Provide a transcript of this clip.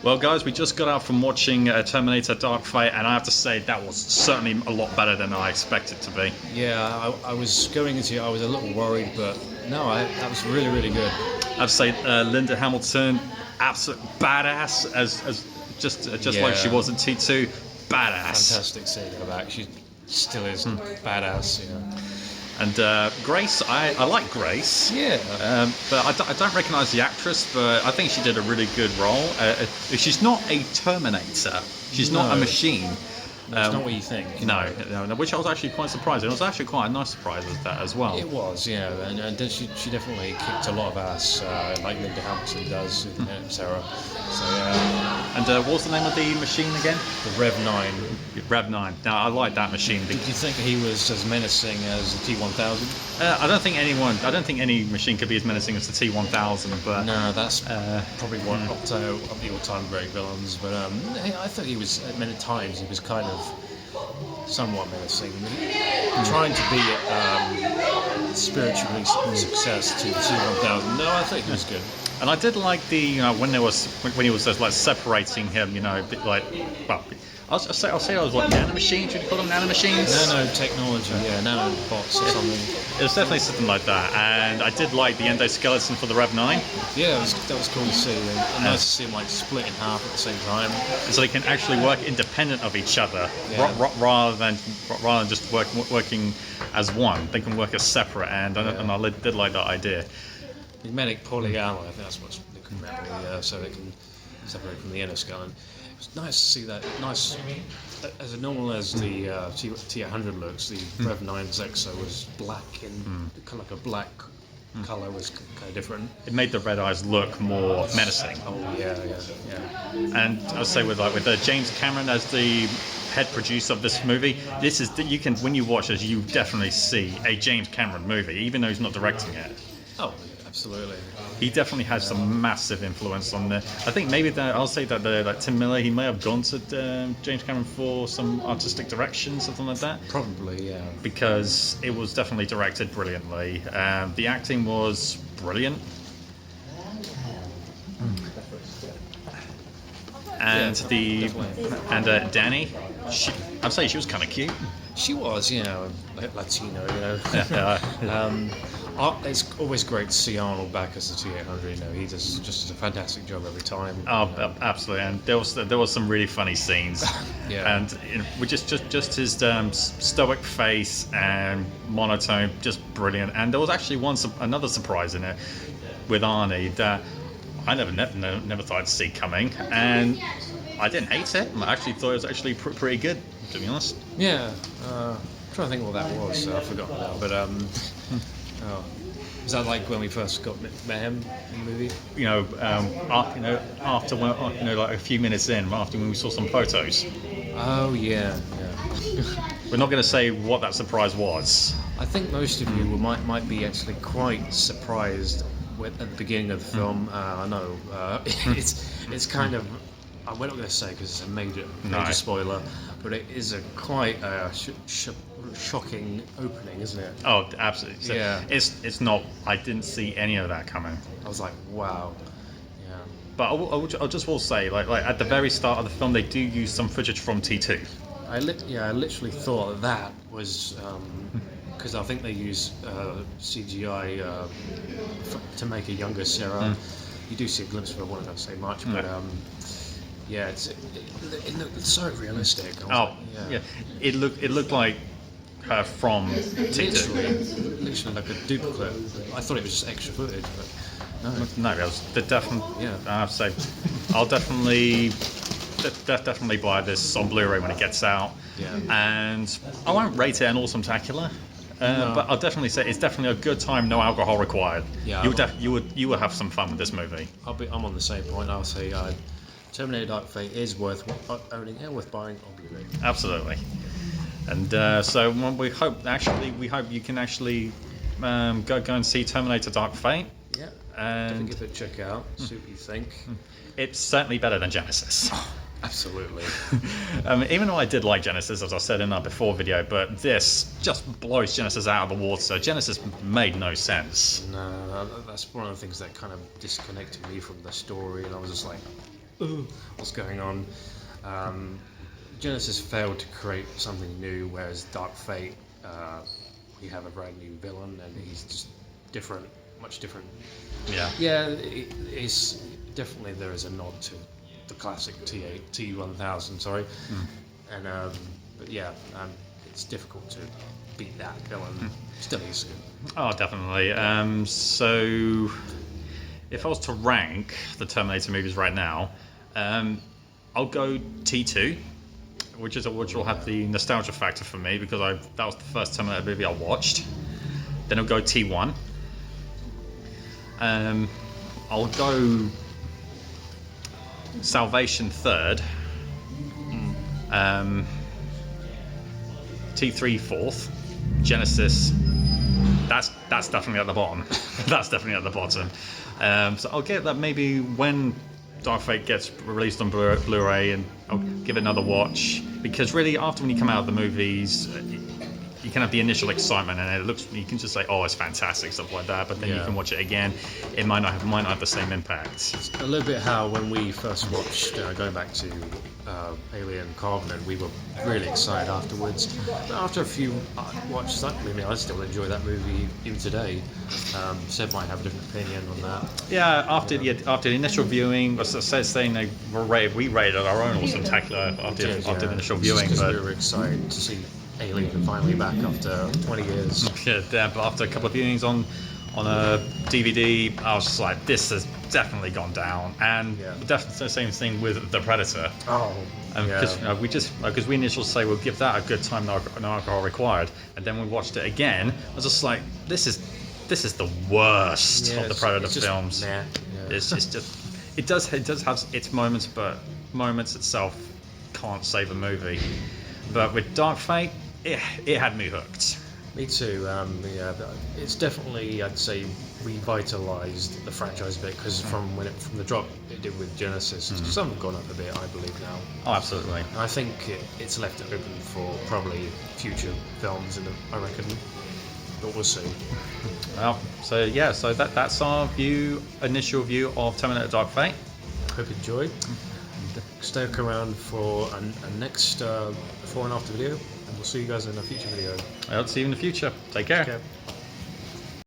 Well, guys, we just got out from watching Terminator Dark Fate, and I have to say that was certainly a lot better than I expected to be. Yeah, I was going into it, I was a little worried, but no, that was really, really good. I have to say, Linda Hamilton, absolute badass, as just like she was in T2, badass. Fantastic seeing her back. She still is badass, you know. And Grace, I like Grace. Yeah. But I don't recognise the actress, but I think she did a really good role. She's not a Terminator. She's not a machine. It's not what you think. No, which I was actually quite surprised. It was actually quite a nice surprise with that as well. It was, yeah, and she definitely kicked a lot of ass, like Linda Hamilton does in Sarah. So yeah. And what was the name of the machine again? The Rev 9. Rev 9. Now I like that machine. Did you think he was as menacing as the T1000? I don't think any machine could be as menacing as the T1000. But no, that's probably one up the all-time great villains. But I thought he was at many times he was kind of somewhat menacing, trying to be spiritually success to the T1000. No, I think he was good. And I did like the when he was just like separating him, I'll say I was like nanomachines. Would you call them nanomachines? Nanotechnology, yeah, nanobots or something. It was definitely something like that, and I did like the endoskeleton for the Rev 9. Yeah, that was cool to see. And nice to see them like split in half at the same time. So they can actually work independent of each other, rather than just working as one. They can work as separate, and I did like that idea. Pneumatic polyalloy, I think that's what they can remember, so they can separate from the endoskeleton. It's nice to see that. Nice, as normal as the T100 looks, the Rev 9's Exo was black and kind of like a black colour was kind of different. It made the red eyes look more menacing. Oh yeah. And I'll say with James Cameron as the head producer of this movie, when you watch this, you definitely see a James Cameron movie, even though he's not directing it. Oh, absolutely. He definitely has some massive influence on there. I think maybe I'll say that Tim Miller, he may have gone to James Cameron for some artistic direction, something like that. Probably, yeah. Because it was definitely directed brilliantly. The acting was brilliant. And Danny, I'd say she was kind of cute. She was, Latino, it's always great to see Arnold back as the T800. He does just a fantastic job every time. Oh, absolutely, and there was some really funny scenes. Yeah. And with just his stoic face and monotone, just brilliant. And there was actually another surprise in it with Arnie that I never thought I'd see coming, and I didn't hate it. I actually thought it was actually pretty good, to be honest. Yeah. I'm trying to think what that was. I forgot now, but was that like when we first met him in the movie? After like a few minutes in, after when we saw some photos. Oh yeah. We're not going to say what that surprise was. I think most of you might be actually quite surprised at the beginning of the film. I know it's kind of. We're not going to say because it's a major spoiler, but it is a quite shocking opening, isn't it? Oh, absolutely. So yeah. It's not. I didn't see any of that coming. I was like, wow. Yeah. But I just will say, like at the very start of the film, they do use some footage from T2. I literally thought that was because I think they use CGI to make a younger Sarah. You do see a glimpse of her. I won't say much, but. Yeah, it looked so realistic. It looked like her from T2. Literally like a duplicate. I thought it was just extra footage, but no. It was definitely. Yeah, I have to say, I'll definitely buy this on Blu-ray when it gets out. Yeah. And I won't rate it an awesome-tacular. But I'll definitely say it's definitely a good time, no alcohol required. Yeah, you will have some fun with this movie. I'm on the same point. I'll say Terminator Dark Fate is worth owning and worth buying on Blu-ray. Absolutely. And so we hope you can actually go and see Terminator Dark Fate. Yeah. And give it a check out. See what you think. It's certainly better than Genesis. Absolutely. Even though I did like Genesis, as I said in our before video, but this just blows Genesis out of the water. So Genesis made no sense. No, that's one of the things that kind of disconnected me from the story, and I was just like, "Ooh, what's going on?" Genesis failed to create something new, whereas Dark Fate, we have a brand new villain, and he's just different, much different. Yeah. Yeah, it's definitely there is a nod to the classic T1000, sorry, and but yeah, it's difficult to beat that villain. Still is good. Oh, definitely. So, if I was to rank the Terminator movies right now, I'll go T2, which will have the nostalgia factor for me because that was the first Terminator movie I watched. Then I'll go T1. I'll go Salvation third. T3 fourth. Genesis. That's definitely at the bottom. That's definitely at the bottom. So I'll get that maybe when Dark Fate gets released on Blu-ray, and I'll give it another watch, because really after when you come out of the movies, you can have the initial excitement and you can just say, oh, it's fantastic, stuff like that, but then you can watch it again, it might not have the same impact. It's a little bit how when we first watched, going back to Alien Covenant, we were really excited afterwards. But after a few watches, I still enjoy that movie even today. Seb might have a different opinion on that. Yeah, after the initial viewing, I was saying we rated our own Spectacular after the initial viewing. But we were excited to see Alien finally back after 20 years. Yeah, but after a couple of viewings on a DVD, I was just like, this has definitely gone down. And definitely the same thing with The Predator. Oh, because we initially say we'll give that a good time, no alcohol required, and then we watched it again. I was just like, this is the worst of the Predator films. It's just it does have its moments, but moments itself can't save a movie. But with Dark Fate, it had me hooked. Me too. It's definitely, I'd say, revitalised the franchise a bit, because from the drop it did with Genesis, some have gone up a bit, I believe now. Oh, absolutely. I think it's left it open for probably future films, and I reckon. But we'll see. Well, so that's our initial view of Terminator Dark Fate. Hope you enjoyed. Stick around for a next before and after video, and we'll see you guys in a future video. I'll see you in the future. Take care.